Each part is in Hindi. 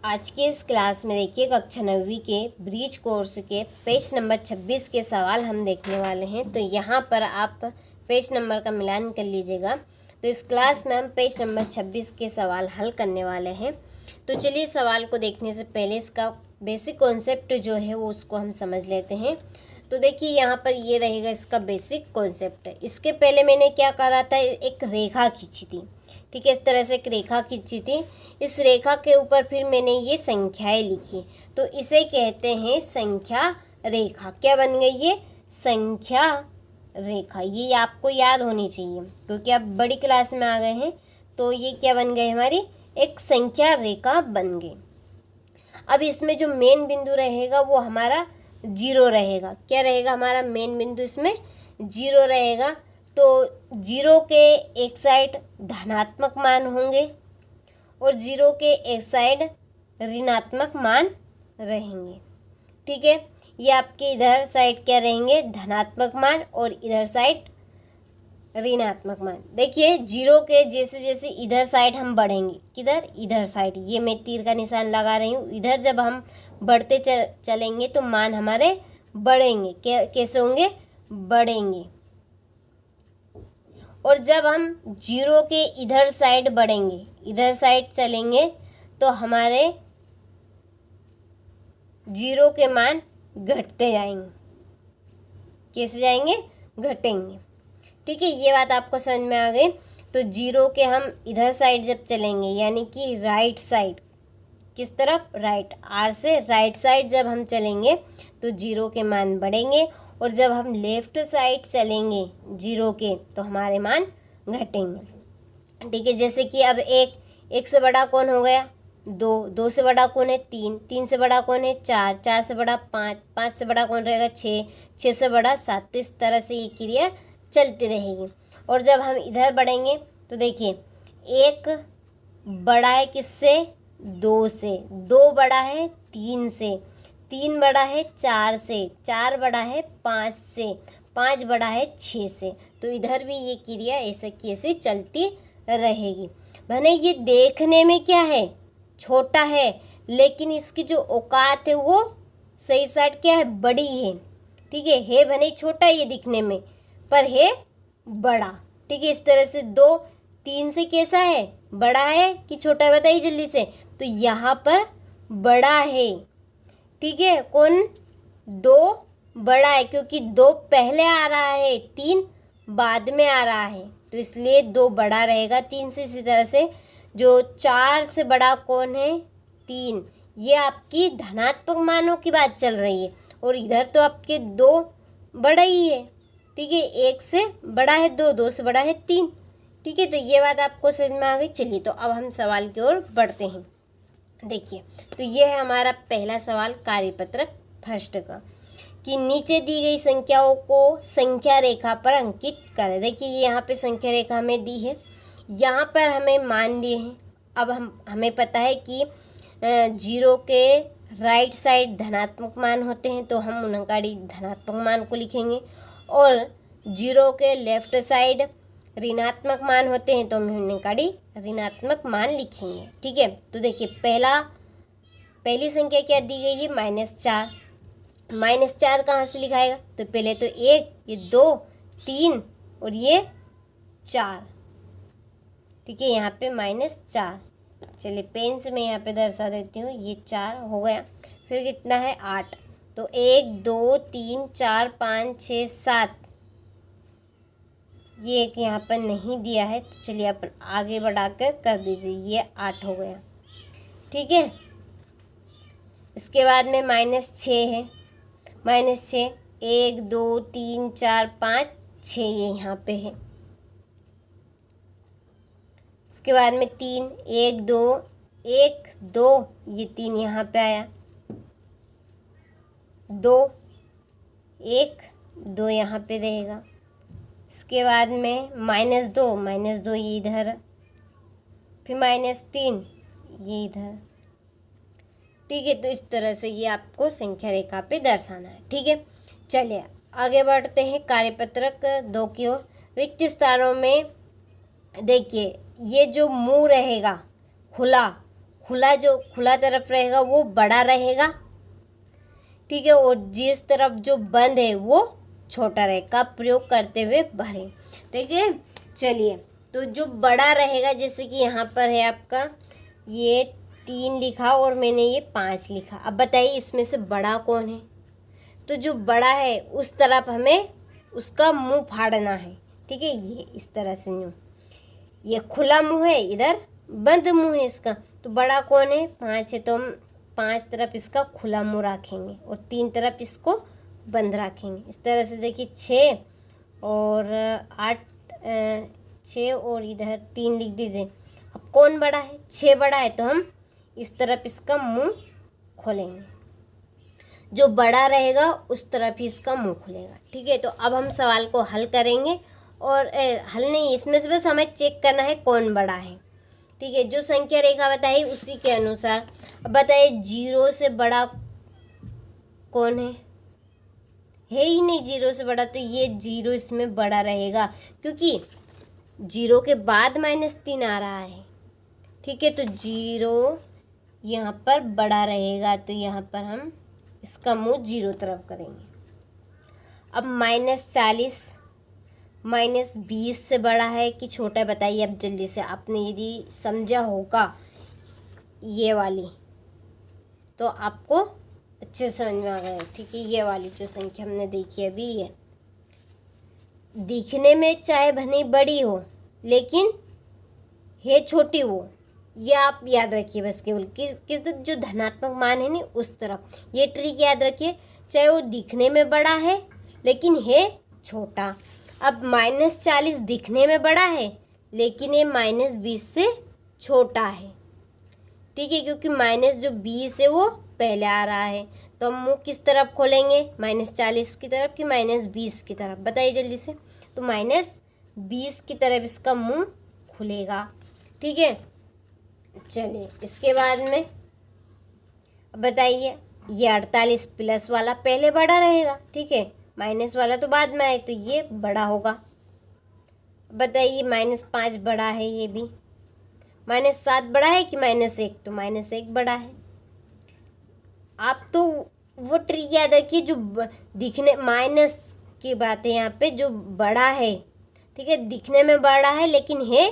आज के इस क्लास में देखिए कक्षा 9वीं के ब्रिज कोर्स के पेज नंबर 26 के सवाल हम देखने वाले हैं। तो यहाँ पर आप पेज नंबर का मिलान कर लीजिएगा। तो इस क्लास में हम पेज नंबर 26 के सवाल हल करने वाले हैं। तो चलिए सवाल को देखने से पहले इसका बेसिक कॉन्सेप्ट जो है वो उसको हम समझ लेते हैं। तो देखिए यहाँ पर ये रहेगा इसका बेसिक कॉन्सेप्ट। इसके पहले मैंने क्या करा था, एक रेखा खींची थी। ठीक है, इस तरह से एक रेखा खींची थी। इस रेखा के ऊपर फिर मैंने ये संख्याएं लिखी, तो इसे कहते हैं संख्या रेखा। क्या बन गई ये? संख्या रेखा। ये आपको याद होनी चाहिए क्योंकि आप बड़ी क्लास में आ गए हैं। तो ये क्या बन गए, हमारी एक संख्या रेखा बन गई। अब इसमें जो मेन बिंदु रहेगा वो हमारा 0 रहेगा। क्या रहेगा हमारा मेन बिंदु? इसमें 0 रहेगा। तो 0 के एक साइड धनात्मक मान होंगे और 0 के एक साइड ऋणात्मक मान रहेंगे। ठीक है, ये आपके इधर साइड क्या रहेंगे? धनात्मक मान, और इधर साइड ऋणात्मक मान। देखिए 0 के जैसे जैसे इधर साइड हम बढ़ेंगे, किधर? इधर साइड। ये मैं तीर का निशान लगा रही हूँ। इधर जब हम बढ़ते चलेंगे तो मान हमारे बढ़ेंगे। कैसे होंगे? बढ़ेंगे। और जब हम 0 के इधर साइड बढ़ेंगे, इधर साइड चलेंगे, तो हमारे 0 के मान घटते जाएंगे। कैसे जाएंगे? घटेंगे। ठीक है, ये बात आपको समझ में आ गई। तो 0 के हम इधर साइड जब चलेंगे, यानी कि राइट साइड, किस तरफ? राइट। आर से राइट साइड जब हम चलेंगे तो 0 के मान बढ़ेंगे, और जब हम लेफ्ट साइड चलेंगे 0 के तो हमारे मान घटेंगे। ठीक है, जैसे कि अब एक से बड़ा कौन हो गया? 2 से बड़ा कौन है? 3 से बड़ा कौन है? 4 से बड़ा 5 से बड़ा कौन रहेगा? 6 से बड़ा 7। तो इस तरह से ये क्रिया चलती रहेगी। और जब हम इधर बढ़ेंगे तो देखिए एक बड़ा है किससे? 2 से। 2 बड़ा है 3 से। 3 बड़ा है 4 से। 4 बड़ा है 5 से। 5 बड़ा है 6 से। तो इधर भी ये क्रिया ऐसे कैसे चलती रहेगी। भले ये देखने में क्या है? छोटा है, लेकिन इसकी जो औकात है वो सही साइड क्या है? बड़ी है। ठीक है भले छोटा ये दिखने में, पर है बड़ा। ठीक है, इस तरह से 2 3 से कैसा है? बड़ा है कि छोटा है? बताइए जल्दी से। तो यहाँ पर बड़ा है। ठीक है, कौन? 2 बड़ा है क्योंकि 2 पहले आ रहा है, 3 बाद में आ रहा है, तो इसलिए 2 बड़ा रहेगा 3 से। इसी तरह से जो 4 से बड़ा कौन है? 3। ये आपकी धनात्मक मानों की बात चल रही है, और इधर तो आपके 2 बड़ा ही है। ठीक है, 1 से बड़ा है 2, 2 से बड़ा है 3। ठीक है, तो ये बात आपको समझ में आ गई। चलिए तो अब हम सवाल की ओर बढ़ते हैं। देखिए तो ये है हमारा पहला सवाल कार्यपत्रक फर्स्ट का, कि नीचे दी गई संख्याओं को संख्या रेखा पर अंकित करें। देखिए यहाँ पे संख्या रेखा हमें दी है, यहाँ पर हमें मान दिए हैं। अब हमें पता है कि 0 के राइट साइड धनात्मक मान होते हैं, तो हम उनका धनात्मक मान को लिखेंगे, और 0 के लेफ्ट साइड ऋणात्मक मान होते हैं तो हम उनका ऋणात्मक मान लिखेंगे। ठीक है, तो देखिए पहली संख्या क्या दी गई है? -4। -4 कहाँ से लिखाएगा? तो पहले तो 1, ये 2, 3 और ये 4। ठीक है, यहाँ पे -4। चलिए पेन से मैं यहाँ पे दर्शा देती हूँ। ये 4 हो गया। फिर कितना है? 8। तो 1 2 3 4 5 6 7। ये एक यहाँ पर नहीं दिया है, तो चलिए अपन आगे बढ़ाकर कर दीजिए। ये 8 हो गया। ठीक है, इसके बाद में -6 है। -6 1 2 3 4 5 6 ये यहाँ पे है। इसके बाद में 3 1 2 1 2 ये 3 यहाँ पे आया। 2 1 2 यहाँ पे रहेगा। इसके बाद में -2 ये इधर, फिर -3 ये इधर। ठीक है, तो इस तरह से ये आपको संख्या रेखा पे दर्शाना है। ठीक है, चलिए आगे बढ़ते हैं कार्यपत्रक 2 की ओर। रिक्त स्थानों में देखिए ये जो मुंह रहेगा खुला जो खुला तरफ रहेगा वो बड़ा रहेगा, ठीक है, और जिस तरफ जो बंद है वो छोटा रहेगा। प्रयोग करते हुए भरें, ठीक है। चलिए, तो जो बड़ा रहेगा, जैसे कि यहाँ पर है आपका ये 3 लिखा और मैंने ये 5 लिखा। अब बताइए इसमें से बड़ा कौन है? तो जो बड़ा है उस तरफ हमें उसका मुंह फाड़ना है, ठीक है। ये इस तरह से यूँ, ये खुला मुंह है, इधर बंद मुंह है इसका। तो बड़ा कौन है? 5 है, तो हम 5 तरफ इसका खुला मुंह रखेंगे और 3 तरफ इसको बंद रखेंगे। इस तरह से देखिए 6 और 8, 6 और इधर 3 लिख दीजिए। अब कौन बड़ा है? 6 बड़ा है, तो हम इस तरफ इसका मुंह खोलेंगे। जो बड़ा रहेगा उस तरफ ही इसका मुंह खुलेगा, ठीक है। तो अब हम सवाल को हल करेंगे, और हल नहीं, इसमें से बस हमें चेक करना है कौन बड़ा है, ठीक है। जो संख्या रेखा बताइए उसी के अनुसार। अब बताइए 0 से बड़ा कौन है ही नहीं 0 से बड़ा, तो ये 0 इसमें बड़ा रहेगा, क्योंकि 0 के बाद -3 आ रहा है, ठीक है। तो 0 यहाँ पर बड़ा रहेगा, तो यहाँ पर हम इसका मुंह 0 तरफ करेंगे। अब -40 -20 से बड़ा है कि छोटा है बताइए। अब जल्दी से, आपने यदि समझा होगा ये वाली तो आपको अच्छे समझ में आ गया, ठीक है। ये वाली जो संख्या हमने देखी अभी, ये दिखने में चाहे भले बड़ी हो लेकिन है छोटी वो, ये आप याद रखिए बस। केवल किस जो धनात्मक मान है ना उस तरफ, ये ट्रिक याद रखिए। चाहे वो दिखने में बड़ा है लेकिन है छोटा। अब -40 दिखने में बड़ा है लेकिन ये -20 से छोटा है, ठीक है, क्योंकि -20 है वो पहले आ रहा है। तो हम मुंह किस तरफ खोलेंगे? -40 की तरफ कि -20 की तरफ? बताइए जल्दी से। तो -20 की तरफ इसका मुंह खुलेगा, ठीक है। चलिए, इसके बाद में बताइए, ये 48 प्लस वाला पहले बड़ा रहेगा, ठीक है, माइनस वाला तो बाद में आए, तो ये बड़ा होगा। बताइए -5 बड़ा है, ये भी। -7 बड़ा है कि -1? तो -1 बड़ा है। आप तो वो ट्रिक याद रखिए जो दिखने, माइनस की बात है यहाँ पे, जो बड़ा है, ठीक है, दिखने में बड़ा है लेकिन है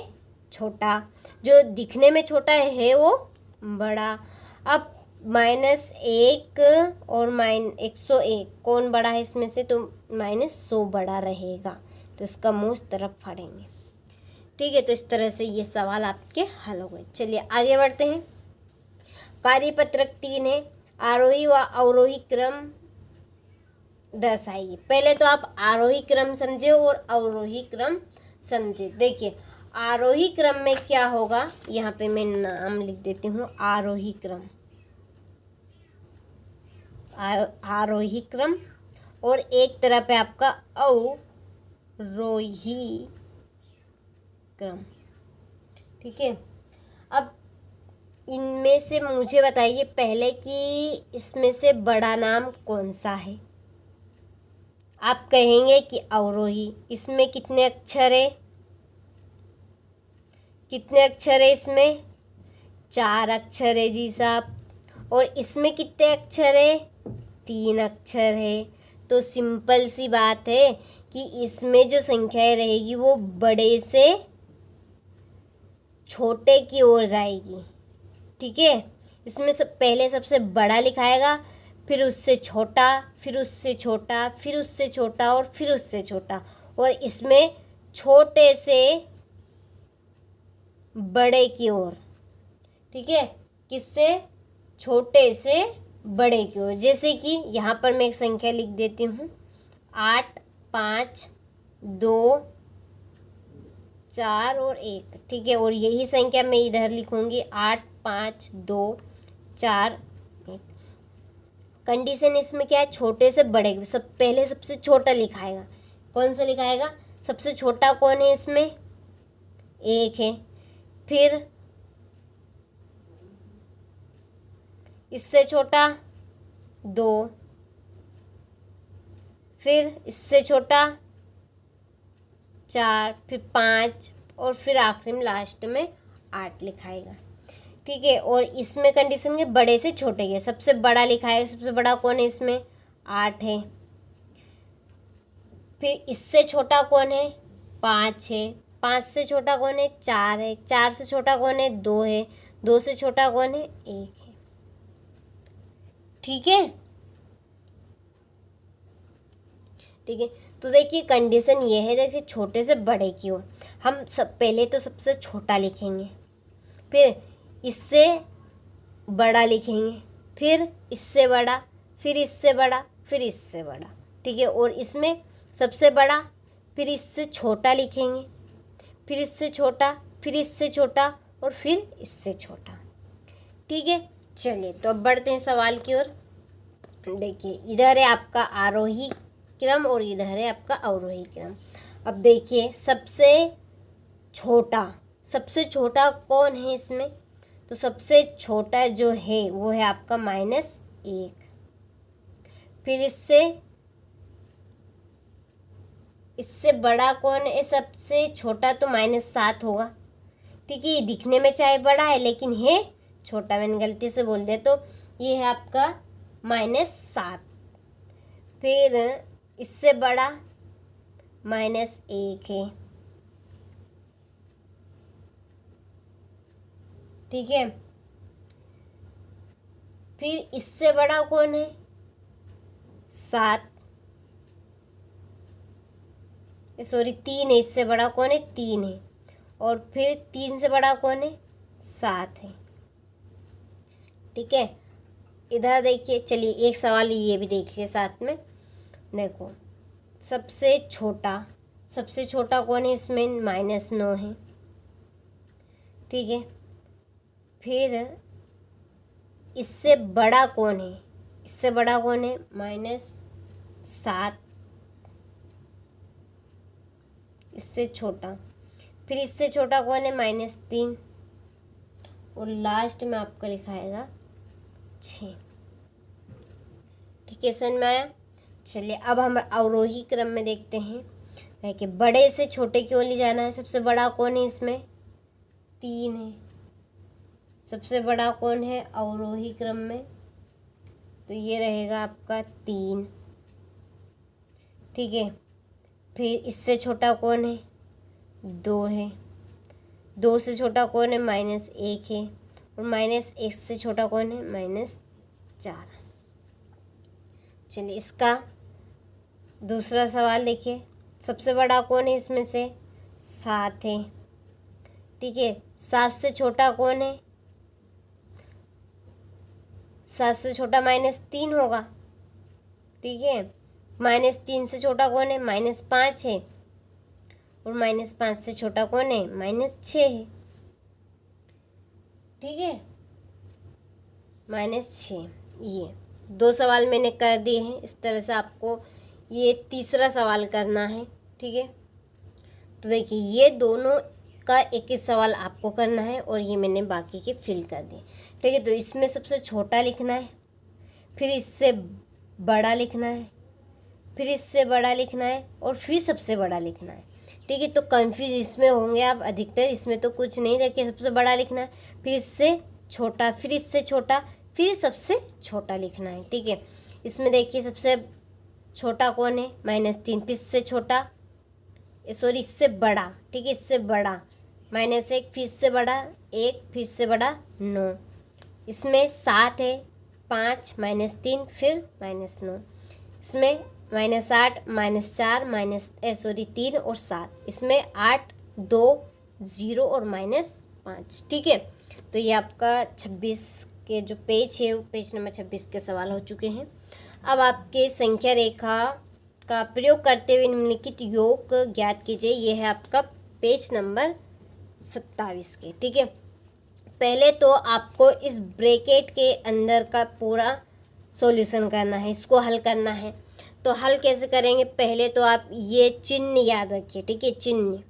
छोटा। जो दिखने में छोटा है वो बड़ा। अब -1 और -101 कौन बड़ा है इसमें से? तो -100 बड़ा रहेगा, तो इसका मुंह इस तरफ फाड़ेंगे, ठीक है। तो इस तरह से ये सवाल आपके हल हो गए। चलिए आगे बढ़ते हैं। कार्यपत्रक 3 है, आरोही व अवरोही क्रम दर्शाइए। पहले तो आप आरोही क्रम समझे और अवरोही क्रम समझे। देखिए आरोही क्रम में क्या होगा, यहाँ पे मैं नाम लिख देती हूँ, आरोही क्रम। आरोही क्रम, और एक तरफ है आपका अवरोही क्रम, ठीक है। अब इनमें से मुझे बताइए पहले कि इसमें से बड़ा नाम कौन सा है? आप कहेंगे कि अवरोही। इसमें कितने अक्षर है? कितने अक्षर है इसमें? 4 अक्षर है जी साहब। और इसमें कितने अक्षर है? 3 अक्षर है। तो सिंपल सी बात है कि इसमें जो संख्याएं रहेगी वो बड़े से छोटे की ओर जाएगी, ठीक है। इसमें पहले सबसे बड़ा लिखाएगा, फिर उससे छोटा, फिर उससे छोटा, फिर उससे छोटा और फिर उससे छोटा। और इसमें छोटे से बड़े की ओर, ठीक है। किससे? छोटे से बड़े की ओर। जैसे कि यहाँ पर मैं एक संख्या लिख देती हूँ, 8, 5, 2, 4 और 1, ठीक है। और यही संख्या मैं इधर लिखूँगी, 8, 5, 2, 4, 1। कंडीशन इसमें क्या है? छोटे से बड़े। पहले सबसे छोटा लिखाएगा। कौन सा लिखाएगा? सबसे छोटा कौन है इसमें? 1 है। फिर इससे छोटा 2, फिर इससे छोटा 4, फिर 5 और फिर आखिरी में लास्ट में 8 लिखाएगा, ठीक है। और इसमें कंडीशन के बड़े से छोटे के, सबसे बड़ा लिखा है, सबसे बड़ा कौन है इसमें 8 है। फिर इससे छोटा कौन है 5 है। 5 से छोटा कौन है 4 है। 4 से छोटा कौन है 2 है। 2 से छोटा कौन है 1 है। ठीक है, ठीक है। तो देखिए कंडीशन ये है, देखिए छोटे से बड़े की ओर हम सब पहले तो सबसे छोटा लिखेंगे, फिर इससे बड़ा लिखेंगे, फिर इससे बड़ा, फिर इससे बड़ा, फिर इससे बड़ा। ठीक है, और इसमें सबसे बड़ा, फिर इससे छोटा लिखेंगे, फिर इससे छोटा, फिर इससे छोटा और फिर इससे छोटा। ठीक है, चलिए तो अब बढ़ते हैं सवाल की ओर। देखिए इधर है आपका आरोही क्रम और इधर है आपका अवरोही क्रम। अब देखिए सबसे छोटा कौन है इसमें, तो सबसे छोटा जो है वो है आपका -1। फिर इससे बड़ा कौन है, सबसे छोटा तो -7 होगा। ठीक है, ये दिखने में चाहे बड़ा है लेकिन है छोटा, मैंने गलती से बोल दिया, तो ये है आपका -7। फिर इससे बड़ा -1 है। ठीक है, फिर इससे बड़ा कौन है 7, सॉरी 3 है। इससे बड़ा कौन है 3 है। और फिर 3 से बड़ा कौन है 7 है। ठीक है, इधर देखिए, चलिए एक सवाल ये भी देख लिए साथ में। देखो सबसे छोटा कौन है इसमें -9 है। ठीक है, फिर इससे बड़ा कौन है, इससे बड़ा कौन है -7, इससे छोटा। फिर इससे छोटा कौन है -3 और लास्ट में आपका लिखाएगा 6। ठीक है, समझ में आया। चलिए अब हम अवरोही क्रम में देखते हैं। देखिए बड़े से छोटे की ओर ले जाना है। सबसे बड़ा कौन है इसमें 3 है। सबसे बड़ा कौन है अवरोही क्रम में, तो ये रहेगा आपका 3। ठीक है, फिर इससे छोटा कौन है 2 है। 2 से छोटा कौन है -1 है। और -1 से छोटा कौन है -4। चलिए इसका दूसरा सवाल देखिए। सबसे बड़ा कौन है इसमें से 7 है। ठीक है, 7 से छोटा कौन है, 7 से छोटा -3 होगा। ठीक है, -3 से छोटा कौन है -5 है। और -5 से छोटा कौन है -6 है। ठीक है, -6। ये 2 सवाल मैंने कर दिए हैं। इस तरह से आपको ये तीसरा सवाल करना है। ठीक है, तो देखिए ये दोनों का एक एक सवाल आपको करना है और ये मैंने बाकी के फिल कर दिए। ठीक है, तो इसमें सबसे छोटा लिखना है, फिर इससे बड़ा लिखना है, फिर इससे बड़ा लिखना है और फिर सबसे बड़ा लिखना है। ठीक है, तो कंफ्यूज इसमें होंगे आप अधिकतर। इसमें तो कुछ नहीं, देखिए सबसे बड़ा लिखना है, फिर इससे छोटा, फिर इससे छोटा, फिर सबसे छोटा लिखना है। ठीक है, इसमें देखिए सबसे छोटा कौन है -3, फिर इससे छोटा, सॉरी इससे बड़ा। ठीक है, इससे बड़ा -1, फिर इससे बड़ा 1, फिर इससे बड़ा 9। इसमें 7 है, 5 -3 फिर -9। इसमें -8 -4 3 और 7। इसमें 8 2 0 और -5। ठीक है, तो ये आपका 26 के जो पेज है वो पेज नंबर 26 के सवाल हो चुके हैं। अब आपके संख्या रेखा का प्रयोग करते हुए निम्नलिखित योग ज्ञात कीजिए। ये है आपका पेज नंबर 27 के। ठीक है, पहले तो आपको इस ब्रैकेट के अंदर का पूरा सॉल्यूशन करना है, इसको हल करना है। तो हल कैसे करेंगे, पहले तो आप ये चिन्ह याद रखिए। ठीक है, चिन्ह,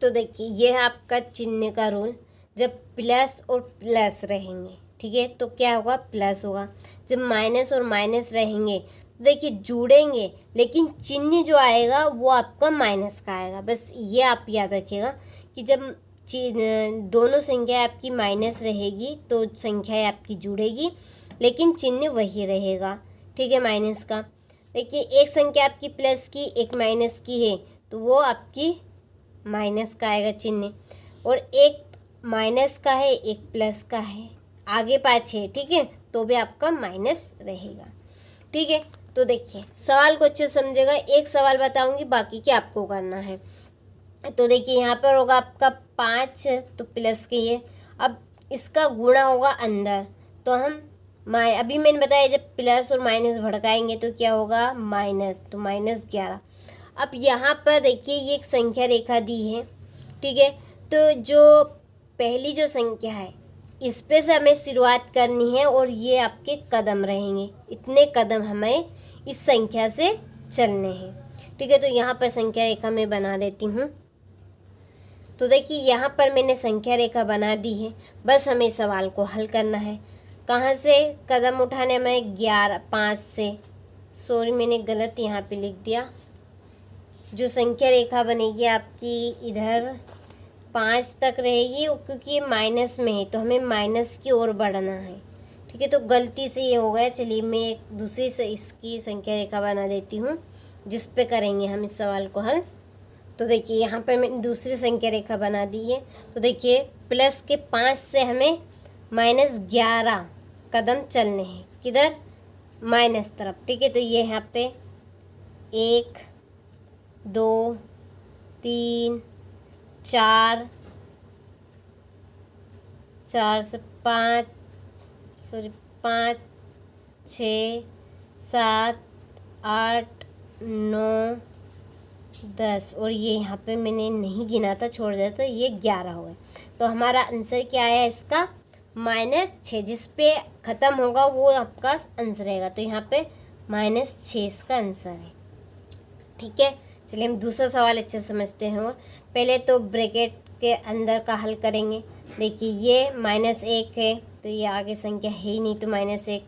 तो देखिए ये है आपका चिन्ह का रूल। जब प्लस और प्लस रहेंगे, ठीक है, तो क्या होगा प्लस होगा। जब माइनस और माइनस रहेंगे तो देखिए जुड़ेंगे, लेकिन चिन्ह जो आएगा वो आपका माइनस का आएगा। बस ये आप याद रखिएगा कि जब दोनों संख्या आपकी माइनस रहेगी तो संख्या आपकी जुड़ेगी, लेकिन चिन्ह वही रहेगा। ठीक है, माइनस का। देखिए एक संख्या आपकी प्लस की, एक माइनस की है, तो वो आपकी माइनस का आएगा चिन्ह, और एक माइनस का है, एक प्लस का है, आगे पाछे, ठीक है, तो भी आपका माइनस रहेगा। ठीक है, तो देखिए सवाल को अच्छे से समझेगा। एक सवाल बताऊंगी, बाकी क्या आपको करना है। तो देखिए यहाँ पर होगा आपका 5, तो प्लस के ये, अब इसका गुणा होगा अंदर, तो हम अभी मैंने बताया जब प्लस और माइनस भड़काएंगे तो क्या होगा, माइनस, तो -11। अब यहाँ पर देखिए ये एक संख्या रेखा दी है। ठीक है, तो जो पहली जो संख्या है इस पे से हमें शुरुआत करनी है, और ये आपके कदम रहेंगे, इतने कदम हमें इस संख्या से चलने हैं। ठीक है, तो यहाँ पर संख्या रेखा मैं बना देती हूँ। तो देखिए यहाँ पर मैंने संख्या रेखा बना दी है, बस हमें सवाल को हल करना है। कहाँ से कदम उठाने में, 5 से, सॉरी मैंने गलत यहाँ पे लिख दिया। जो संख्या रेखा बनेगी आपकी इधर 5 तक रहेगी, क्योंकि ये माइनस में है तो हमें माइनस की ओर बढ़ना है। ठीक है, तो गलती से ये हो गया। चलिए मैं एक दूसरी से इसकी संख्या रेखा बना देती हूँ जिस पे करेंगे हम इस सवाल को हल। तो देखिए यहाँ पर मैंने दूसरी संख्या रेखा बना दी है। तो देखिए प्लस के 5 से हमें -11 कदम चलने हैं, किधर, माइनस तरफ। ठीक है, तो ये यहाँ पे 1 2 3 4 से 5, सॉरी 5 6 7 8 9 10, और ये यहाँ पे मैंने नहीं गिना था, छोड़ दिया था, ये 11 हो गए। तो हमारा आंसर क्या आया इसका, -6। जिस पे ख़त्म होगा वो आपका आंसर रहेगा, तो यहाँ पे -6 इसका आंसर है। ठीक है, चलिए हम दूसरा सवाल अच्छे समझते हैं। और पहले तो ब्रैकेट के अंदर का हल करेंगे। देखिए ये -1 है, तो ये आगे संख्या है ही नहीं, तो -1,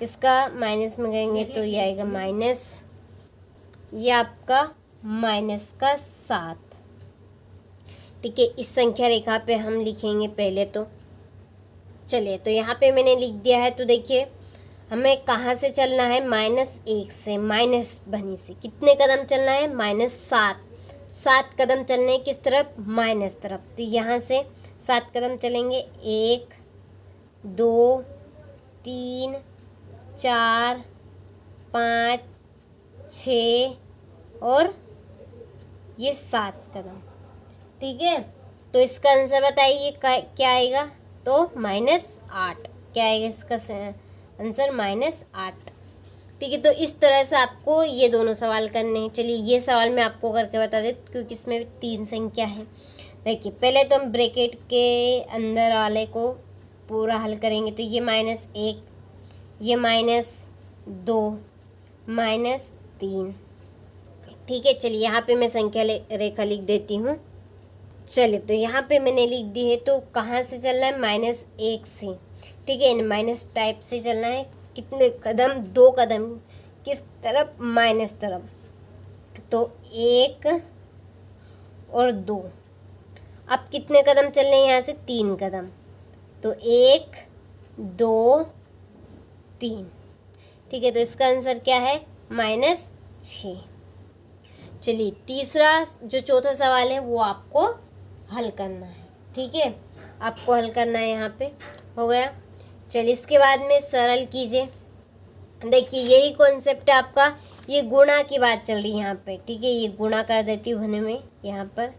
इसका माइनस में करेंगे तो ये आएगा माइनस, ये आपका -7। ठीक है, इस संख्या रेखा पे हम लिखेंगे पहले तो। चलिए तो यहाँ पे मैंने लिख दिया है। तो देखिए हमें कहाँ से चलना है, -1 से, माइनस बनी से कितने कदम चलना है, -7 कदम चलने किस तरफ, माइनस तरफ। तो यहाँ से 7 कदम चलेंगे, 1 2 3 4 5 6 और ये 7 कदम। ठीक है, तो इसका आंसर बताइए क्या आएगा, तो -8। क्या आएगा इसका आंसर, -8। ठीक है, तो इस तरह से आपको ये दोनों सवाल करने हैं। चलिए ये सवाल मैं आपको करके बता देती, क्योंकि इसमें 3 संख्या है। देखिए पहले तो हम ब्रैकेट के अंदर वाले को पूरा हल करेंगे। तो ये -1, ये -2, -3। ठीक है, चलिए यहाँ पे मैं संख्या रेखा लिख देती हूँ। चलिए तो यहाँ पे मैंने लिख दी है। तो कहाँ से चलना है, -1 से। ठीक है, माइनस टाइप से चलना है। कितने कदम, 2 कदम, किस तरफ, माइनस तरफ। तो 1 और 2। अब कितने कदम चलने हैं यहाँ से, 3 कदम। तो 1 2 3। ठीक है, तो इसका आंसर क्या है, -6। चलिए तीसरा जो चौथा सवाल है वो आपको हल करना है। ठीक है, आपको हल करना है, यहाँ पे हो गया। चलिए इसके बाद में सरल कीजिए। देखिए यही कॉन्सेप्ट है आपका, ये गुणा की बात चल रही है यहाँ पे। ठीक है, ये गुणा कर देती हूँ भने में, यहाँ पर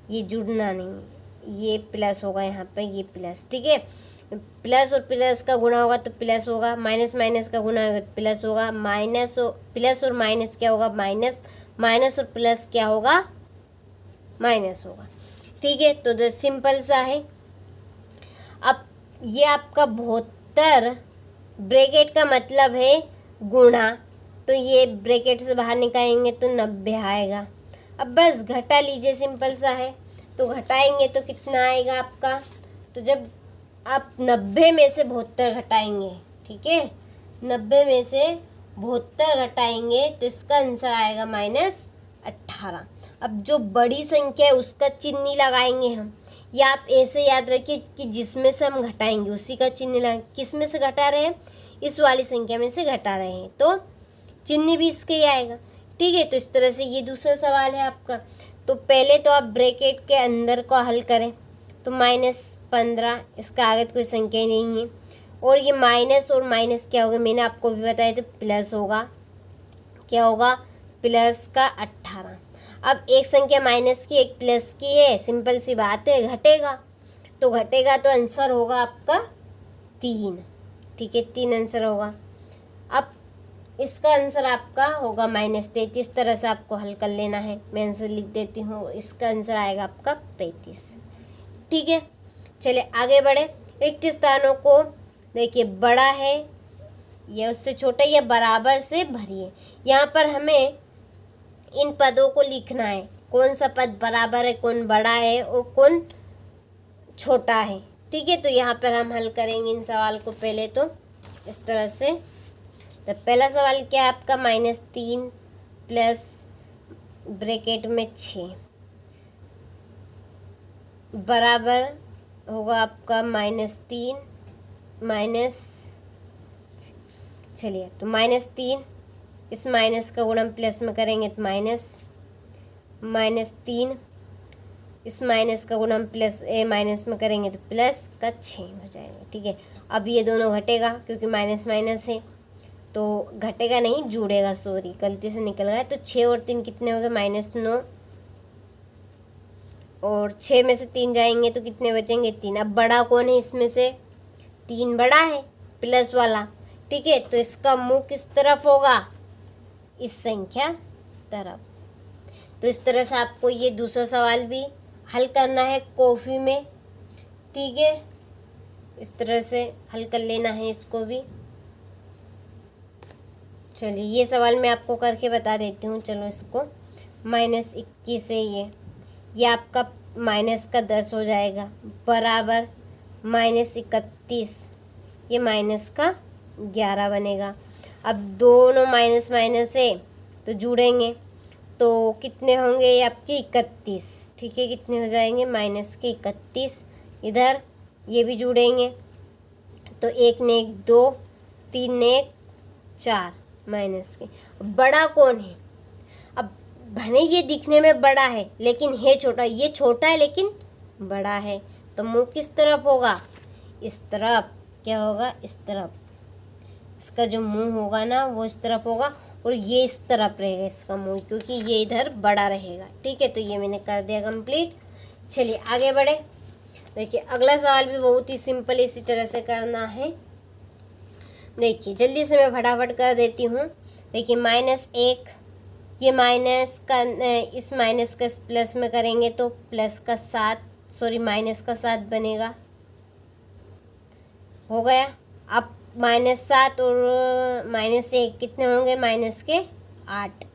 ये जुड़ना नहीं, ये प्लस होगा यहाँ पे, ये प्लस। ठीक है, प्लस और प्लस का गुणा होगा तो प्लस होगा, माइनस माइनस का गुणा होगा तो प्लस होगा, प्लस और माइनस क्या होगा, माइनस, माइनस और प्लस क्या होगा, माइनस होगा। ठीक है, तो सिंपल सा है। अब ये आपका 72, ब्रैकेट का मतलब है गुणा, तो ये ब्रैकेट से बाहर निकालेंगे तो 90 आएगा। अब बस घटा लीजिए, सिंपल सा है। तो घटाएंगे तो कितना आएगा आपका, तो जब आप 90 में से 72 घटाएंगे, ठीक है, 90 में से 72 घटाएंगे तो इसका आंसर आएगा -18। अब जो बड़ी संख्या है उसका चिन्ह लगाएंगे हम, या आप ऐसे याद रखिए कि जिसमें से हम घटाएंगे उसी का चिन्ह लगाएं। किस में से घटा रहे हैं? इस वाली संख्या में से घटा रहे हैं, तो चिन्ह भी इसके ही आएगा। ठीक है, तो इस तरह से ये दूसरा सवाल है आपका। तो पहले तो आप ब्रैकेट के अंदर को हल करें, तो -15, इसका आगे तो कोई संख्या ही नहीं है, और ये माइनस और माइनस क्या होगा, मैंने आपको भी बताया था, प्लस होगा। क्या होगा? प्लस का 18। अब एक संख्या माइनस की एक प्लस की है, सिंपल सी बात है, घटेगा तो आंसर होगा आपका 3। ठीक है, 3 आंसर होगा। अब इसका आंसर आपका होगा -33। इस तरह से आपको हल कर लेना है। मैं आंसर लिख देती हूँ, इसका आंसर आएगा आपका 35। ठीक है, चलिए आगे बढ़े। रिक्त स्थानों को देखिए, बड़ा है या उससे छोटा या बराबर से भरिए। यहाँ पर हमें इन पदों को लिखना है, कौन सा पद बराबर है, कौन बड़ा है और कौन छोटा है। ठीक है, तो यहाँ पर हम हल करेंगे इन सवाल को। पहले तो इस तरह से, तो पहला सवाल क्या है आपका? -3 प्लस ब्रैकेट में 6 बराबर होगा आपका -3 माइनस, चलिए तो -3, इस माइनस का गुणन प्लस में करेंगे तो -3, इस माइनस का गुणन माइनस में करेंगे तो प्लस का 6 हो जाएगा। ठीक है, अब ये दोनों घटेगा क्योंकि माइनस माइनस है, तो घटेगा नहीं, जुड़ेगा, सॉरी गलती से निकल गया। तो 6 और 3 कितने हो गए? -9, और 6 में से 3 जाएंगे तो कितने बचेंगे? 3। अब बड़ा कौन है इसमें से? 3 बड़ा है, प्लस वाला। ठीक है, तो इसका मुंह किस तरफ होगा? इस संख्या तरफ। तो इस तरह से आपको ये दूसरा सवाल भी हल करना है कॉपी में। ठीक है, इस तरह से हल कर लेना है इसको भी। चलिए ये सवाल मैं आपको करके बता देती हूँ। चलो इसको, -21 है ये आपका माइनस का 10 हो जाएगा, बराबर -31, ये माइनस का 11 बनेगा। अब दोनों माइनस माइनस है तो जुड़ेंगे तो कितने होंगे? ये आपके 31। ठीक है, कितने हो जाएंगे? माइनस के 31। इधर ये भी जुड़ेंगे तो 1 ने 1 2, 3 ने 1 4 माइनस के। बड़ा कौन है? अब भले ये दिखने में बड़ा है लेकिन है छोटा, ये छोटा है लेकिन बड़ा है, तो मुंह किस तरफ होगा? इस तरफ। क्या होगा? इस तरफ। इसका जो मुंह होगा ना वो इस तरफ होगा, और ये इस तरफ रहेगा इसका मुंह, क्योंकि ये इधर बड़ा रहेगा। ठीक है, तो ये मैंने कर दिया कंप्लीट। चलिए आगे बढ़े। देखिए अगला सवाल भी बहुत ही सिंपल इसी तरह से करना है। देखिए जल्दी से मैं फटाफट कर देती हूँ। देखिए -1, ये माइनस का, इस माइनस का प्लस में करेंगे तो प्लस का 7, सॉरी माइनस का 7 बनेगा, हो गया। अब -7 और -1 कितने होंगे? माइनस के 8।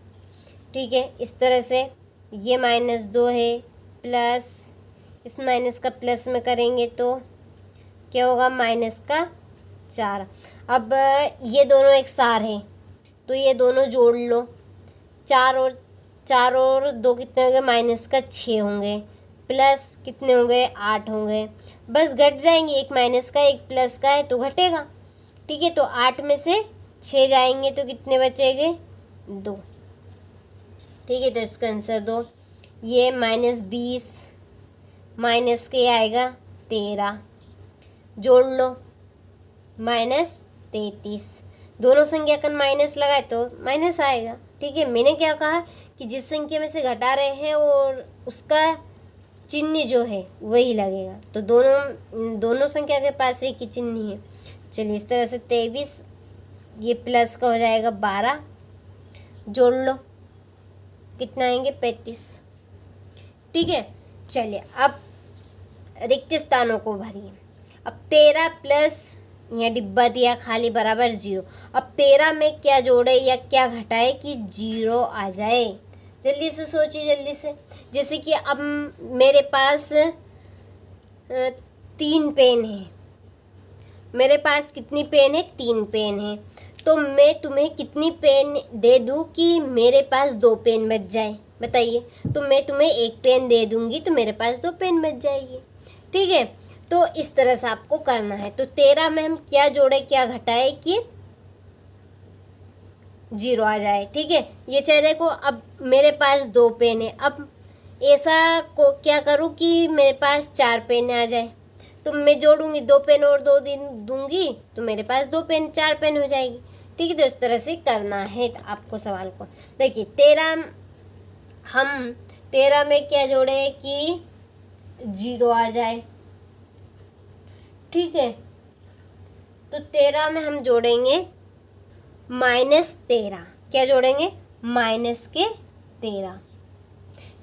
ठीक है, इस तरह से ये -2 है, प्लस इस माइनस का प्लस में करेंगे तो क्या होगा? माइनस का 4। अब ये दोनों एक सार है तो ये दोनों जोड़ लो। 4 और 2 कितने होंगे? माइनस का 6 होंगे, प्लस कितने होंगे? 8 होंगे। बस घट जाएंगे, एक माइनस का एक प्लस का है तो घटेगा। ठीक है, तो 8 में से 6 जाएंगे तो कितने बचेंगे? 2। ठीक है, तो इसका आंसर 2। ये -20 माइनस के आएगा 13, जोड़ लो -33। दोनों संख्या का माइनस लगाए तो माइनस आएगा। ठीक है, मैंने क्या कहा कि जिस संख्या में से घटा रहे हैं और उसका चिन्ह जो है वही लगेगा, तो दोनों संख्या के पास एक ही चिन्ह है। चलिए इस तरह से 23, ये प्लस का हो जाएगा 12, जोड़ लो कितना आएंगे? 35। ठीक है, चलिए अब रिक्त स्थानों को भरिए। अब 13 प्लस, यहाँ डिब्बा दिया खाली, बराबर 0। अब 13 में क्या जोड़े या क्या घटाए कि 0 आ जाए? जल्दी से सोचिए, जल्दी से। जैसे कि अब मेरे पास 3 पेन है, मेरे पास कितनी पेन है? 3 पेन है, तो मैं तुम्हें कितनी पेन दे दूँ कि मेरे पास 2 पेन बच जाए? बताइए। तो मैं तुम्हें 1 पेन दे दूँगी तो मेरे पास 2 पेन बच जाएगी। ठीक है, तो इस तरह से आपको करना है। तो 13 में हम क्या जोड़े क्या घटाए कि 0 आ जाए। ठीक है, ये चाहे देखो, अब मेरे पास 2 पेन है, अब ऐसा को क्या करूँ कि मेरे पास 4 पेन आ जाए, तो मैं जोड़ूंगी 2 पेन और 2 दिन दूंगी तो मेरे पास 2 पेन 4 पेन हो जाएगी। ठीक है, तो इस तरह से करना है आपको सवाल को। देखिए 13 में क्या जोड़े कि 0 आ जाए। ठीक है, तो 13 में हम जोड़ेंगे -13। क्या जोड़ेंगे? -13।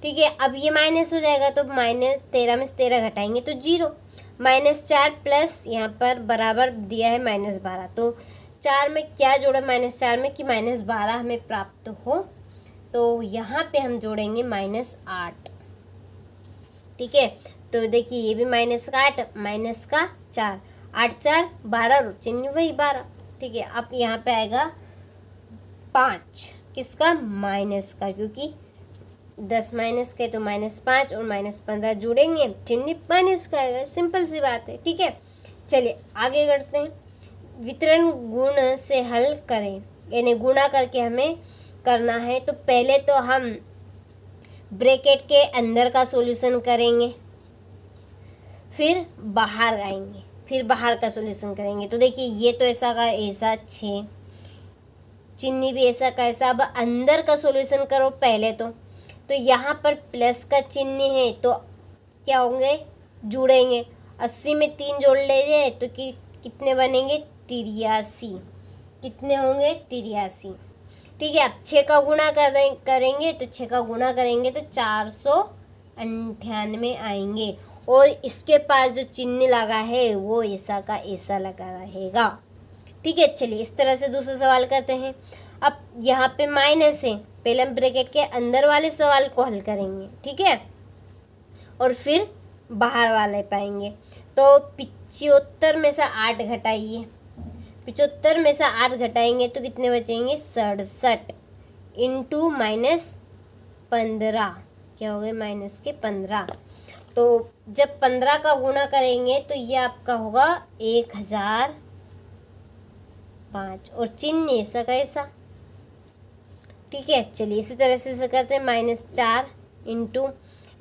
ठीक है, अब ये माइनस हो जाएगा तो -13 में से 13 घटाएंगे तो 0। -4 प्लस यहाँ पर बराबर दिया है -12, तो 4 में क्या जोड़ा -4 में कि -12 हमें प्राप्त हो, तो यहाँ पे हम जोड़ेंगे -8। ठीक है, तो देखिए ये भी -8 -4, 8 4 12, चिन्ह वही 12। ठीक है, अब यहाँ पे आएगा 5, किसका? माइनस का, क्योंकि 10 माइनस के तो -5 और -15 जोड़ेंगे, चिन्ह माइनस का आएगा। सिंपल सी बात है। ठीक है, चलिए आगे करते हैं। वितरण गुण से हल करें, यानी गुणा करके हमें करना है। तो पहले तो हम ब्रैकेट के अंदर का सॉल्यूशन करेंगे, फिर बाहर आएंगे, फिर बाहर का सॉल्यूशन करेंगे। तो देखिए ये तो ऐसा का ऐसा 6, चिन्ह भी ऐसा का ऐसा। अब अंदर का सॉल्यूशन करो पहले तो यहाँ पर प्लस का चिन्ह है तो क्या होंगे? जुड़ेंगे। 80 में 3 जोड़ लीजिए तो कितने बनेंगे? 83। कितने होंगे? 83। ठीक है, अब 6 का गुणा करेंगे तो 6 का गुणा करेंगे तो 498 आएंगे, और इसके पास जो चिन्ह लगा है वो ऐसा का ऐसा लगा रहेगा। ठीक है, चलिए इस तरह से दूसरा सवाल करते हैं। अब यहाँ पे माइनस है, पहले हम ब्रैकेट के अंदर वाले सवाल को हल करेंगे। ठीक है, और फिर बाहर वाले पाएंगे। तो 75 में से 8 घटाइए, 75 में से 8 घटाएंगे तो कितने बचेंगे? 67 इंटू -15, क्या हो गए? -15। तो जब 15 का गुणा करेंगे तो ये आपका होगा 1005, और चिन्ह ऐसा का ऐसा। ठीक है, चलिए इसी तरह से करते हैं। -4 इंटू,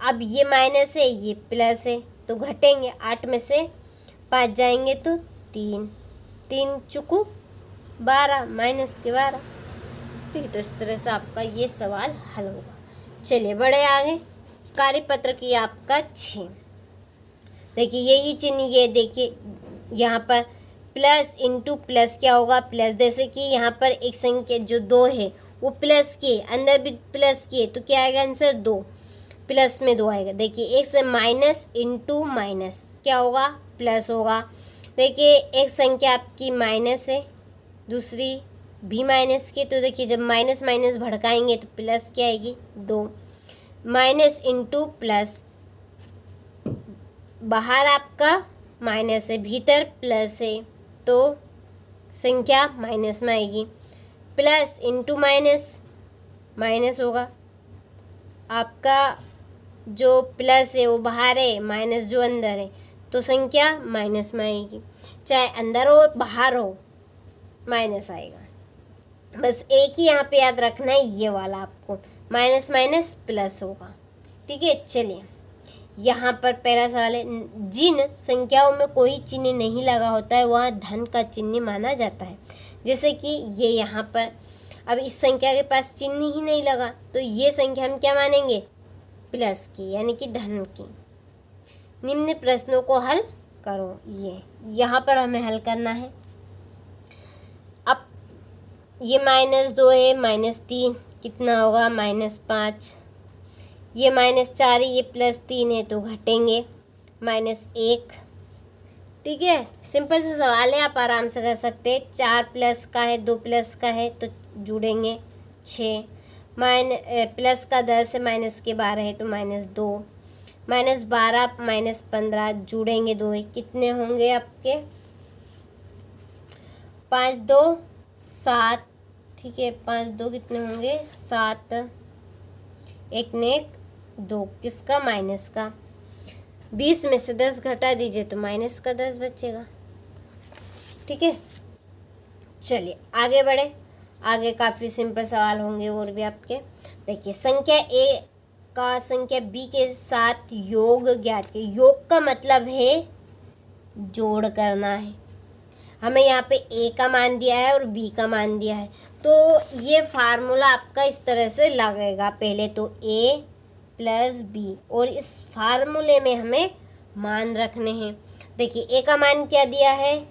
अब ये माइनस है ये प्लस है तो घटेंगे, 8 में से 5 जाएंगे तो 3 चुकू 12, -12। ठीक है, तो इस तरह से आपका ये सवाल हल होगा। चलिए बढ़े आगे। कार्यपत्र की आपका 6। देखिए यही चिन्ह, ये देखिए यहाँ पर प्लस इंटू प्लस क्या होगा? प्लस, जैसे कि यहाँ पर एक संख्या जो 2 है वो प्लस की, अंदर भी प्लस की है तो क्या आएगा आंसर? 2, प्लस में 2 आएगा। देखिए एक से माइनस इंटू माइनस क्या होगा? प्लस होगा। देखिए एक संख्या आपकी माइनस है, दूसरी भी माइनस की, तो देखिए जब माइनस माइनस भड़काएंगे तो प्लस क्या आएगी? 2। माइनस इंटू प्लस, बाहर आपका माइनस है, भीतर प्लस है, तो संख्या माइनस में आएगी। प्लस इंटू माइनस, माइनस होगा। आपका जो प्लस है वो बाहर है, माइनस जो अंदर है, तो संख्या माइनस में आएगी। चाहे अंदर हो बाहर हो माइनस आएगा। बस एक ही यहाँ पे याद रखना है, ये वाला आपको माइनस माइनस प्लस होगा। ठीक है, चलिए यहाँ पर पहला सवाल है, जिन संख्याओं में कोई चिन्ह नहीं लगा होता है वहाँ धन का चिन्ह माना जाता है। जैसे कि ये यहाँ पर, अब इस संख्या के पास चिन्ह ही नहीं लगा तो ये संख्या हम क्या मानेंगे? प्लस की, यानी कि धन की। निम्न प्रश्नों को हल करो, ये यहाँ पर हमें हल करना है। अब ये -2 है, -3 कितना होगा? -5। ये -4 है, ये +3 है तो घटेंगे -1। ठीक है, सिंपल से सवाल है, आप आराम से कर सकते हैं। 4 प्लस का है, 2 प्लस का है तो जुड़ेंगे 6। प्लस का 10 है, माइनस के 12 है तो -2। -12 -15 जुड़ेंगे 2 है, कितने होंगे आपके? 5 2 7। ठीक है, 5 2 कितने होंगे? 7। 1 ने 1 2, किसका? माइनस का। 20 में से 10 घटा दीजिए तो -10 बचेगा। ठीक है, चलिए आगे बढ़े। आगे काफ़ी सिंपल सवाल होंगे और भी आपके। देखिए, संख्या ए का संख्या बी के साथ योग ज्ञात कीजिए। योग का मतलब है जोड़ करना है। हमें यहाँ पे ए का मान दिया है और बी का मान दिया है, तो ये फार्मूला आपका इस तरह से लगेगा। पहले तो ए प्लस बी, और इस फार्मूले में हमें मान रखने हैं। देखिए, ए का मान क्या दिया है,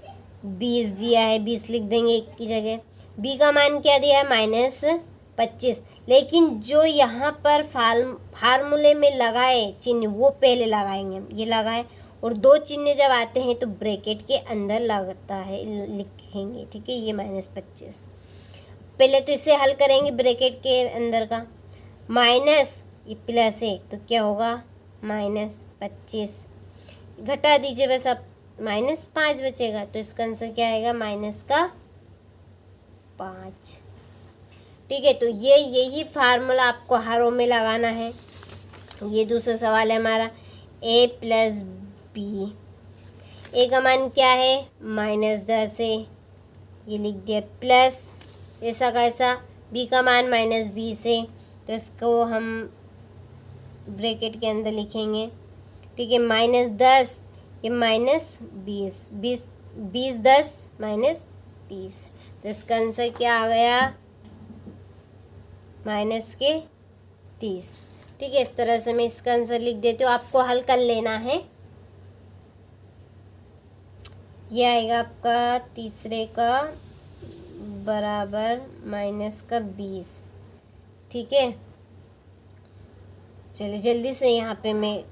20 दिया है, 20 लिख देंगे एक की जगह। बी का मान क्या दिया है, -25। लेकिन जो यहाँ पर फार्मूले में लगाए चिन्ह वो पहले लगाएंगे, ये लगाए, और 2 चिन्ह जब आते हैं तो ब्रैकेट के अंदर लगता है, लिखेंगे। ठीक है, ये -25। पहले तो इसे हल करेंगे ब्रैकेट के अंदर का, माइनस ये प्लस है तो क्या होगा, -25। घटा दीजिए बस, अब -5 बचेगा, तो इसका आंसर क्या आएगा, -5। ठीक है, तो ये यही फार्मूला आपको हरों में लगाना है। ये दूसरा सवाल है हमारा, a प्लस बी। ए का मान क्या है, -10 है, ये लिख दिया, प्लस ऐसा कैसा, बी का मान -20 है, तो इसको हम ब्रैकेट के अंदर लिखेंगे। ठीक है, -10 ये -20, 20 10 -30, तो इसका आंसर क्या आ गया, -30। ठीक है, इस तरह से मैं इसका आंसर लिख देती हूँ, आपको हल कर लेना है। ये आएगा आपका तीसरे का बराबर -20। ठीक है, चलिए जल्दी से यहाँ पे मैं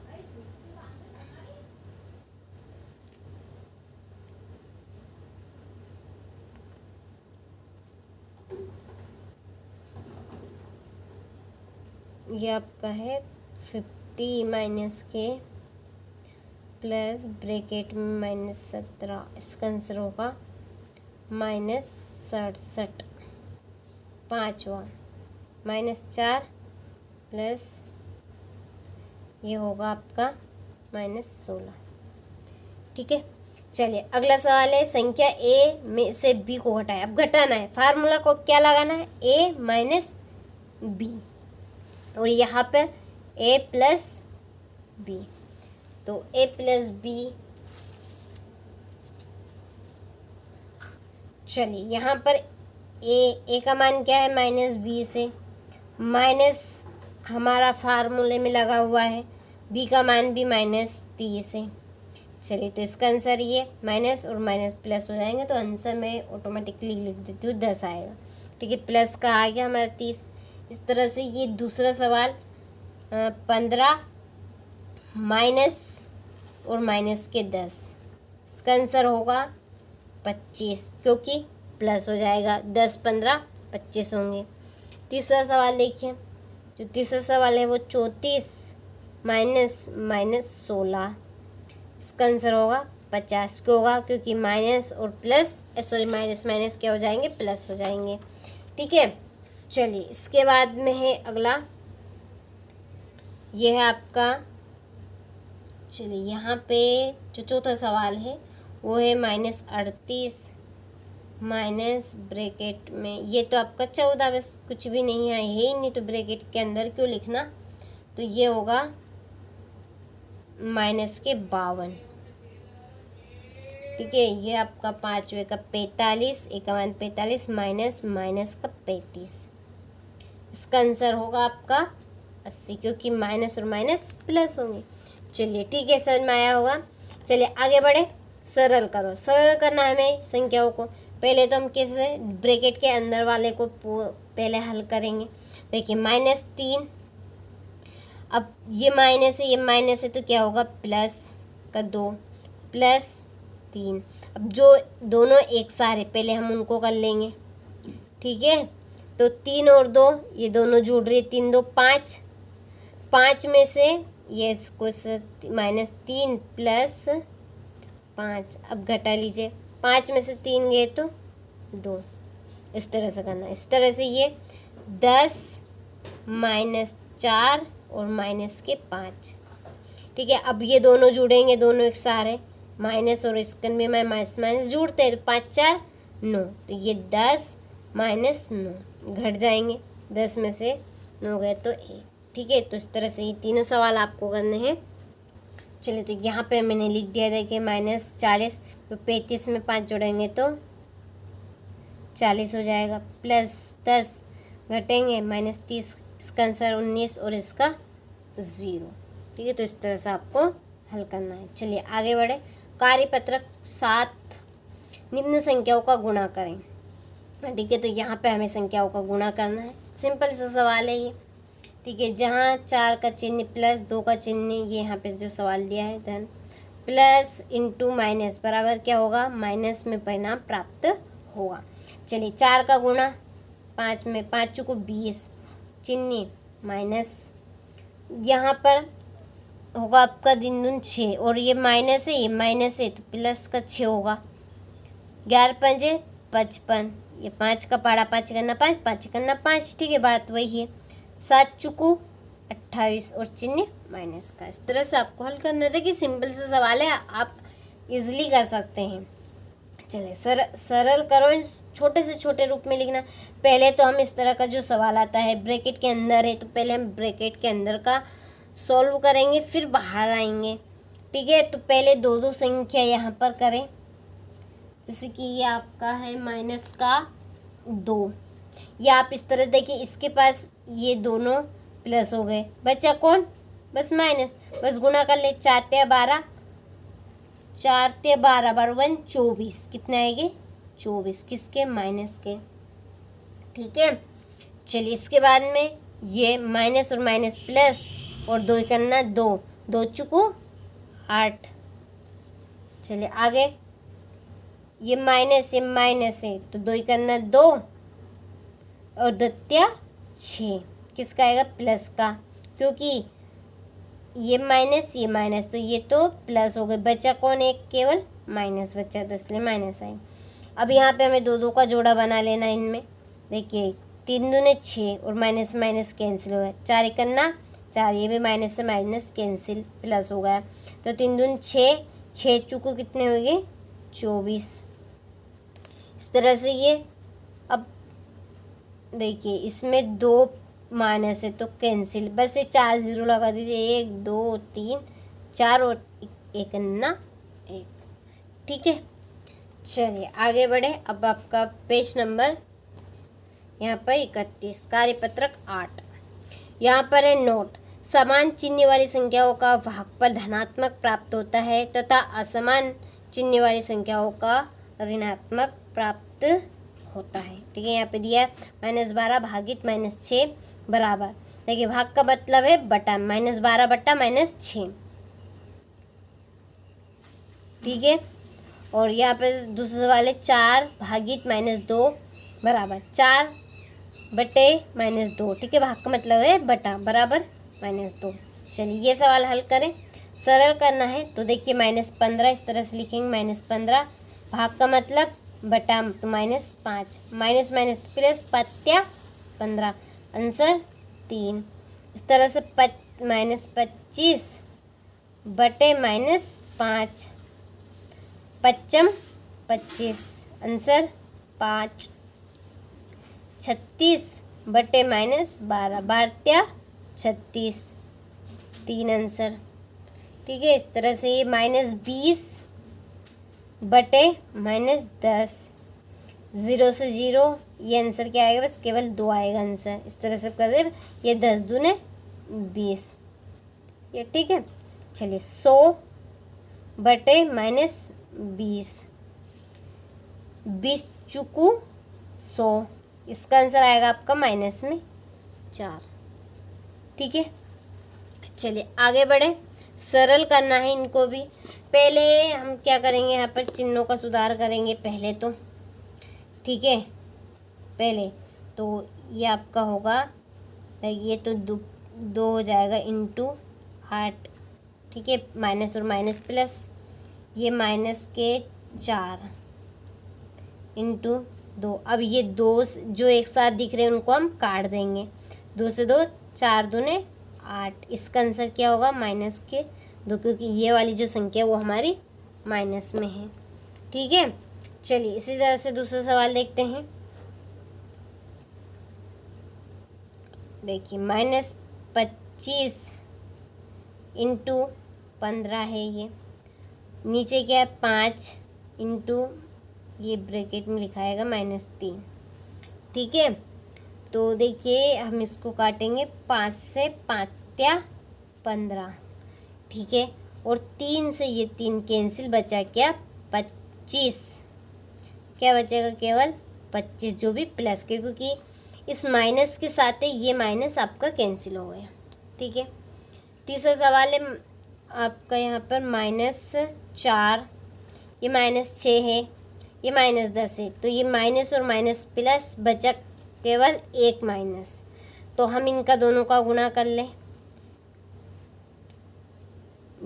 ये आपका है 50 माइनस के प्लस ब्रैकेट में -17, इसका आंसर होगा -67। पाँचवा -4 प्लस ये होगा आपका -16। ठीक है, चलिए अगला सवाल है, संख्या ए में से बी को घटाएं। अब घटाना है, फार्मूला को क्या लगाना है, ए माइनस बी, और यहाँ पर ए प्लस बी, तो ए प्लस बी। चलिए यहाँ पर ए का मान क्या है, -20 है, माइनस हमारा फार्मूले में लगा हुआ है, बी का मान भी -30 है। चलिए, तो इसका आंसर ये माइनस और माइनस प्लस हो जाएंगे, तो आंसर मैं ऑटोमेटिकली लिख देती हूँ 10 आएगा। ठीक है, प्लस का आ गया हमारा 30। इस तरह से ये दूसरा सवाल 15 माइनस और माइनस के 10, इसका आंसर होगा 25, क्योंकि प्लस हो जाएगा, 10 15 25 होंगे। तीसरा सवाल देखिए, जो तीसरा सवाल है वो 34 माइनस 16, इसका आंसर होगा 50। क्यों होगा, क्योंकि माइनस और प्लस माइनस क्या हो जाएंगे, प्लस हो जाएंगे। ठीक है, चलिए इसके बाद में है अगला, ये है आपका, चलिए यहाँ पे जो चौथा सवाल है वो है -38 माइनस ब्रैकेट में, ये तो आपका 14, बस कुछ भी नहीं है ही नहीं, तो ब्रैकेट के अंदर क्यों लिखना, तो ये होगा -52। ठीक है, ये आपका पाँचवें का 45, एक का मान 45 माइनस का 35, इसका आंसर होगा आपका 80, क्योंकि माइनस और माइनस प्लस होंगे। चलिए ठीक है, समझ में आया होगा। चलिए आगे बढ़े, सरल करो। सरल करना है हमें संख्याओं को, पहले तो हम कैसे ब्रैकेट के अंदर वाले को पहले हल करेंगे। देखिए -3, अब ये माइनस है तो क्या होगा, प्लस का 2 प्लस 3। अब जो दोनों एक सारे पहले हम उनको कर लेंगे। ठीक है, तो 3 और 2 ये दोनों जुड़ रही है, 3 2 5, 5 में से ये इसको -3 प्लस 5, अब घटा लीजिए, 5 में से 3 गए तो 2, इस तरह से करना। इस तरह से ये 10 -4 और -5। ठीक है, अब ये दोनों जुड़ेंगे, दोनों एक साथ है, माइनस और इसकन में मैं माइनस माइनस जुड़ते हैं, तो 5 4 9, तो ये 10 माइनस 9 घट जाएंगे, 10 में से 9 गए तो 1। ठीक है, तो इस तरह से ये तीनों सवाल आपको करने हैं। चलिए, तो यहाँ पे मैंने लिख दिया, देखिए -40, तो 35 में 5 जोड़ेंगे तो 40 हो जाएगा, प्लस 10 घटेंगे -30, इसका आंसर 19 और इसका 0। ठीक है, तो इस तरह से आपको हल करना है। चलिए आगे बढ़े। कार्यपत्रक 7 निम्न संख्याओं का गुणा करें। ठीक है, तो यहाँ पे हमें संख्याओं का गुणा करना है, सिंपल सा सवाल है ये। ठीक है, जहाँ 4 का चिन्ह प्लस 2 का चिन्ह, ये यहाँ पे जो सवाल दिया है, धन प्लस इंटू माइनस बराबर क्या होगा, माइनस में परिणाम प्राप्त होगा। चलिए 4 का गुणा 5 में, 5 चुको 20, चिन्ह माइनस, यहाँ पर होगा आपका 3 दूनी 6, और ये माइनस है, ये माइनस है, तो प्लस का 6 होगा। 11 पंजे 55, ये 5 का पारा 5 करना 5, 5 करना 5। ठीक है, बात वही है। 7 चुकू 28 और चिन्ह माइनस का। इस तरह से आपको हल करना था कि सिंपल सा सवाल है, आप इजीली कर सकते हैं। चलिए सरल करो, छोटे से छोटे रूप में लिखना। पहले तो हम इस तरह का जो सवाल आता है ब्रैकेट के अंदर है, तो पहले हम ब्रैकेट के अंदर का सॉल्व करेंगे, फिर बाहर आएंगे। ठीक है, तो पहले 2 संख्या यहाँ पर करें, जैसे कि ये आपका है माइनस का 2, या आप इस तरह देखिए, इसके पास ये दोनों प्लस हो गए, बचा कौन, बस माइनस, बस गुणा कर ले। 4 × 12, 4 × 12 = 24, कितने आएंगे 24, किसके, माइनस के। ठीक है, चलिए इसके बाद में ये माइनस और माइनस प्लस, और 2 करना 2, 2 चुको 8। चलिए आगे, ये माइनस है, तो 2 करना 2 और दत्या 6, किसका आएगा, प्लस का, क्योंकि ये माइनस, तो ये तो प्लस हो गए, बचा कौन, एक केवल माइनस बचा, तो इसलिए माइनस आए। अब यहाँ पे हमें 2 का जोड़ा बना लेना है इनमें। देखिए 3 दूने 6 और माइनस माइनस कैंसिल हो गया, 4 करना 4, ये भी माइनस से माइनस कैंसिल, प्लस हो गया, तो 3 दून 6, 6 चुको कितने हो गए 24। इस तरह से ये, अब देखिए इसमें 2 माइनस है तो कैंसिल, बस ये 4 0 लगा दीजिए, 1 2 3 4 और 1 ना 1। ठीक है, चलिए आगे बढ़े। अब आपका पेज नंबर यहाँ पर 31, कार्यपत्रक 8, यहाँ पर है नोट। समान चिन्ह वाली संख्याओं का भागफल धनात्मक प्राप्त होता है तथा असमान चिन्ह वाली संख्याओं का ऋणात्मक प्राप्त होता है। ठीक है, यहाँ पे दिया है -12 भागित -6 बराबर, देखिए भाग का मतलब है बटा, -12 बटा -6। ठीक है, और यहाँ पे दूसरा सवाल है 4 भागित -2 बराबर 4 बटे -2। ठीक है, भाग का मतलब है बटा, बराबर -2। चलिए ये सवाल हल करें, सरल करना है, तो देखिए -15 इस तरह से लिखेंगे, -15 भाग का मतलब बटा, तो -5, माइनस माइनस प्लस, 5 15, आंसर 3। इस तरह से -25 बटे -5, 5 25, आंसर 5। 36 बटे -12, 12 36, 3 आंसर। ठीक है, इस तरह से ये -20 बटे -10, 0 से 0, ये आंसर क्या आएगा, बस केवल 2 आएगा आंसर। इस तरह से कर दे, ये 10 दूने 20, ये ठीक है। चलिए 100 बटे -20, 20 चुकू 100, इसका आंसर आएगा आपका माइनस में 4। ठीक है, चलिए आगे बढ़े, सरल करना है इनको भी। पहले हम क्या करेंगे, यहाँ पर चिन्हों का सुधार करेंगे पहले तो। ठीक है, पहले तो ये आपका होगा, ये तो 2 हो जाएगा इंटू 8। ठीक है, माइनस और माइनस प्लस, ये माइनस के 4 इंटू 2। अब ये 2 जो एक साथ दिख रहे हैं उनको हम काट देंगे, 2 से 2 4 दूने 8, इसका आंसर क्या होगा, -2 2, क्योंकि ये वाली जो संख्या वो हमारी माइनस में है। ठीक है, चलिए इसी तरह से दूसरा सवाल देखते हैं। देखिए -25 इंटू 15 है ये, नीचे क्या है 5 इंटू ये ब्रैकेट में लिखाएगा -3। ठीक है, तो देखिए हम इसको काटेंगे 5 से 5 या 15। ठीक है, और 3 से ये 3 कैंसिल, बचा क्या 25। क्या बचेगा केवल 25, जो भी प्लस के, क्योंकि इस माइनस के साथ ये माइनस आपका कैंसिल हो गया। ठीक है, तीसरा सवाल है आपका यहाँ पर -4, ये -6 है, ये -10 है, तो ये माइनस और माइनस प्लस, बचा केवल एक माइनस। तो हम इनका दोनों का गुणा कर लें,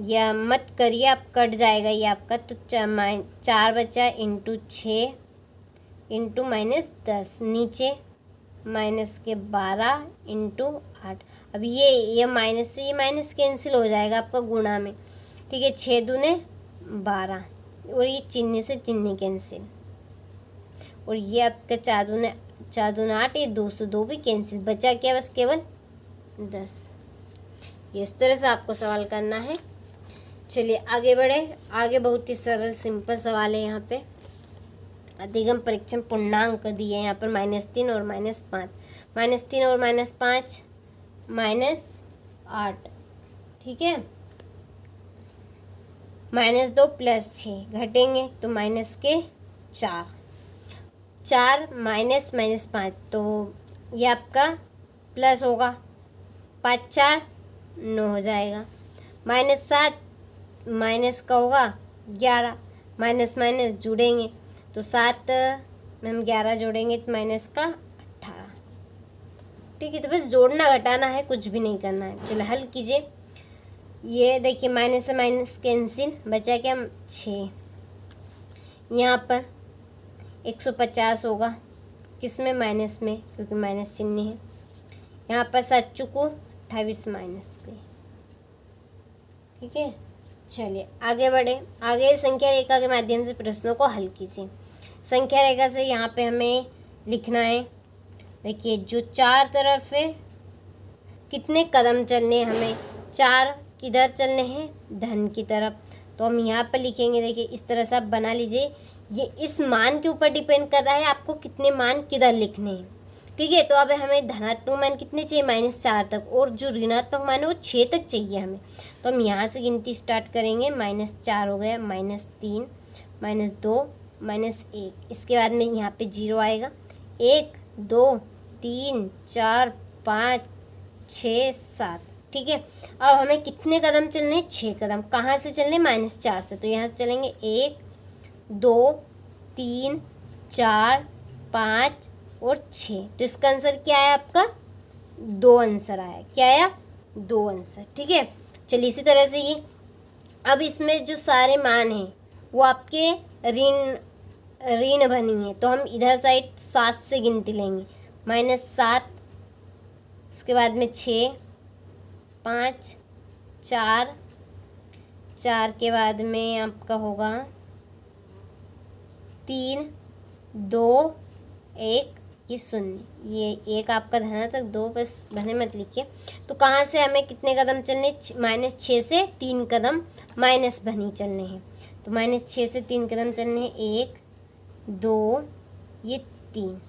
या मत करिए आप, कट जाएगा ये आपका। तो 4 बचा इंटू 6 इंटू -10, नीचे माइनस के 12 इंटू 8। अब ये माइनस से ये माइनस कैंसिल हो जाएगा आपका गुणा में। ठीक है, 6 दूने 12, और ये चिन्ह से चिन्ह कैंसिल, और ये आपका 4 दूने 8, ये 2 से 2 भी कैंसिल, बचा क्या बस केवल 10। ये इस तरह से आपको सवाल करना है। चलिए आगे बढ़े। आगे बहुत ही सरल सिंपल सवाल है। यहाँ पे अधिगम परीक्षण पूर्णांक दिए हैं यहाँ पर -3 और -5, -3 और -5 -8। ठीक है, -2 + 6 घटेंगे तो माइनस के 4, 4 -5, तो ये आपका प्लस होगा, 5 4 9 हो जाएगा, -7 माइनस का होगा 11, माइनस माइनस जुड़ेंगे तो 7 में हम 11 जोड़ेंगे तो माइनस का 18। ठीक है, तो बस जोड़ना घटाना है, कुछ भी नहीं करना है। चलो हल कीजिए। ये देखिए माइनस से माइनस कैंसिल, बचा क्या 6। यहाँ पर 150 होगा, किस में माइनस में, क्योंकि माइनस चिन्ह है। यहाँ पर 7 चुको 28 माइनस के। ठीक है, चलिए आगे बढ़े। आगे संख्या रेखा के माध्यम से प्रश्नों को हल कीजिए। संख्या रेखा से यहाँ पे हमें लिखना है, देखिए जो 4 तरफ है कितने कदम चलने हैं हमें, 4 किधर चलने हैं, धन की तरफ। तो हम यहाँ पर लिखेंगे, देखिए इस तरह से आप बना लीजिए। ये इस मान के ऊपर डिपेंड कर रहा है आपको कितने मान किधर लिखने हैं। ठीक है, तो अब हमें धनात्मक मान कितने चाहिए, -4 तक, और जो ऋणात्मक मान है वो 6 तक चाहिए हमें। तो हम यहाँ से गिनती स्टार्ट करेंगे। -4 हो गया, -3 -2 -1, इसके बाद में यहाँ पे 0 आएगा। 1 2 3 4 5 6 7। ठीक है, अब हमें कितने कदम चलने हैं, 6 कदम। कहाँ से चलने, -4 से, तो यहाँ से चलेंगे 1 2 3 4 5 और 6। तो इसका आंसर क्या है आपका, 2 आंसर आया। क्या आया, 2 आंसर। ठीक है, चलिए इसी तरह से ये, अब इसमें जो सारे मान हैं वो आपके ऋण बनी है, तो हम इधर साइड 7 से गिनती लेंगे। -7, इसके बाद में 6 5 4, 4 के बाद में आपका होगा 3 2 1, ये 0, ये 1 आपका धनात्मक, 2 बस धने मत लिखिए। तो कहाँ से हमें कितने कदम चलने, -6 से 3 कदम माइनस बनी चलने हैं। तो -6 से 3 कदम चलने हैं, 1 2 ये 3।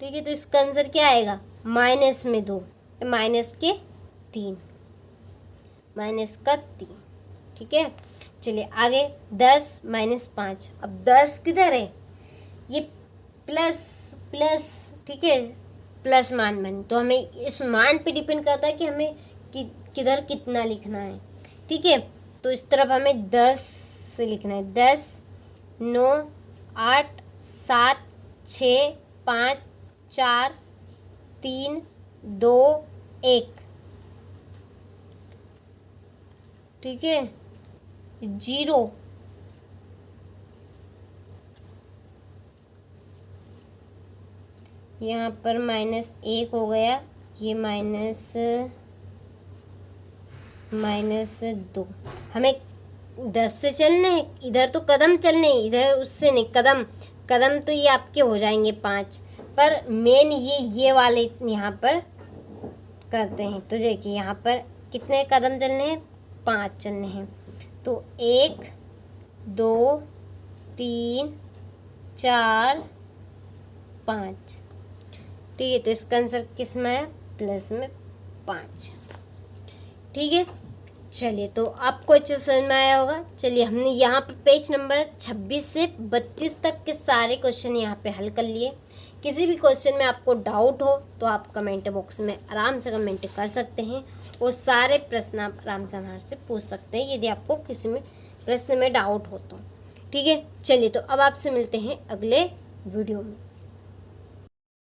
ठीक है, तो इसका आंसर क्या आएगा, -2, माइनस के 3, माइनस का 3। ठीक है, चलिए आगे 10 -5। अब 10 किधर है, ये प्लस। ठीक है, प्लस मान बने, तो हमें इस मान पे डिपेंड करता है कि हमें किधर कितना लिखना है। ठीक है, तो इस तरफ हमें 10 से लिखना है, 10 9 8 7 6 5 4 3 2 1। ठीक है, 0, यहाँ पर -1 हो गया, ये -2 -2। हमें 10 से चलने हैं, इधर तो कदम चलने हैं, इधर उससे नहीं, कदम कदम तो ये आपके हो जाएंगे 5, पर मेन ये वाले यहाँ पर करते हैं। तो देखिए यहाँ पर कितने कदम चलने हैं, 5 चलने हैं। तो 1 2 3 4 5, ठीक है। तो इसका आंसर किस में है, प्लस में 5, ठीक है। चलिए, तो आपको अच्छे समझ में आया होगा। चलिए, हमने यहाँ पर पेज नंबर 26 से 32 तक के सारे क्वेश्चन यहाँ पे हल कर लिए। किसी भी क्वेश्चन में आपको डाउट हो तो आप कमेंट बॉक्स में आराम से कमेंट कर सकते हैं और सारे प्रश्न आप आराम से हमारे से पूछ सकते हैं यदि आपको किसी में प्रश्न में डाउट हो तो, ठीक है। चलिए, तो अब आपसे मिलते हैं अगले वीडियो में।